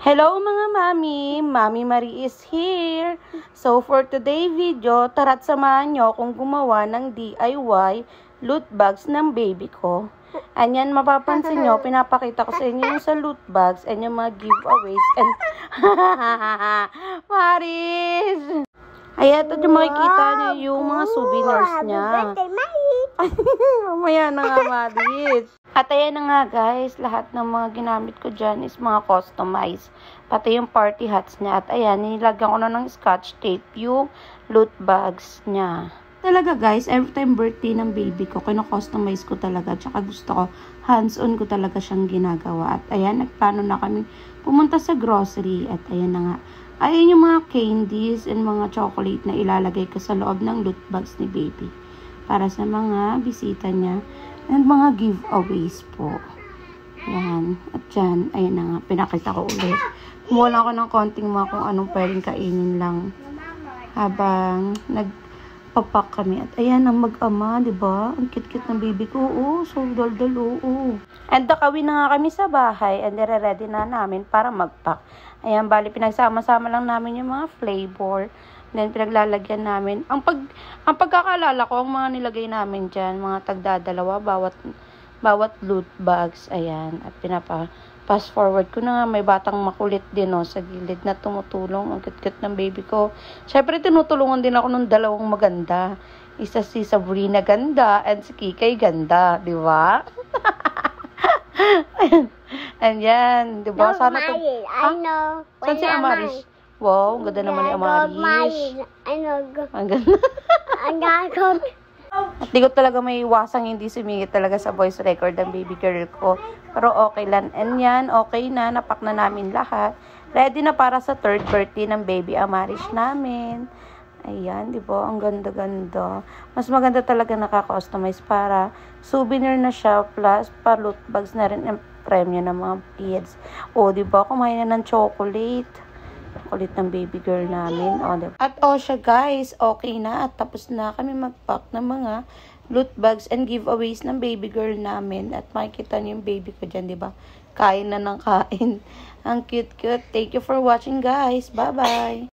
Hello mga mami! Mami Marie is here! So for today video, tara't samahan nyo akong gumawa ng DIY loot bags ng baby ko. Anyan, mapapansin nyo, pinapakita ko sa inyo yung sa loot bags and yung mga giveaways and Maris! Ayan, ito yung makikita nyo yung mga souvenirs niya. Mamaya na nga, Maris. At ayan na nga guys, lahat ng mga ginamit ko dyan is mga customized. Pati yung party hats niya. At ayan, nilagyan ko na ng scotch tape yung loot bags niya. Talaga guys, every time birthday ng baby ko, kino-customize ko talaga. Tsaka gusto ko, hands-on ko talaga siyang ginagawa. At ayan, nagplano na kami pumunta sa grocery. At ayan na nga. Ayan yung mga candies and mga chocolate na ilalagay ko sa loob ng loot bags ni baby. Para sa mga bisita niya. And mga giveaways po. Yan. At dyan, ayun na nga, pinakita ko ulit. Kumuha ako ng konting mga kung anong pwedeng kainin lang. Habang nagpapak kami. At ayan ang mag-ama, diba? Ang cute-cute ng baby ko. Oo, so dal-dal, oo. And nakawin na nga kami sa bahay. And nire-ready na namin para mag-pack. Ayan, bali, pinagsama-sama lang namin yung mga flavor. Then, pinaglalagyan namin. Ang pagkakalala ko, ang mga nilagay namin dyan, mga tagdadalawa, bawat loot bags. Ayan. At pinapa-pass forward ko na nga. May batang makulit din, sa gilid na tumutulong. Ang cute-cute ng baby ko. Siyempre, tinutulungan din ako ng dalawang maganda. Isa si Sabrina ganda, and si Kikay ganda. Di ba? And yan. Di ba? Sana to... I know. Saan si Amaris? Wow, ang ganda naman ni Amaris. Ang ganda. At di ko talaga may iwasang hindi sumingit talaga sa voice record ng baby girl ko. Pero okay lang. And yan, okay na. Napak na namin lahat. Ready na para sa third birthday ng baby Amaris namin. Ayan, di ba? Ang ganda-ganda. Mas maganda talaga naka-customize para souvenir na siya. Plus, pa-loot bags na rin ang premyo ng mga kids. O, di ba? Kumain na ng chocolate. Kulit ng baby girl namin. Diba? At siya guys, okay na. At tapos na kami mag-pack ng mga loot bags and giveaways ng baby girl namin. At makikita niyo yung baby ko dyan, diba? Kain na ng kain. Ang cute-cute. Thank you for watching guys. Bye-bye.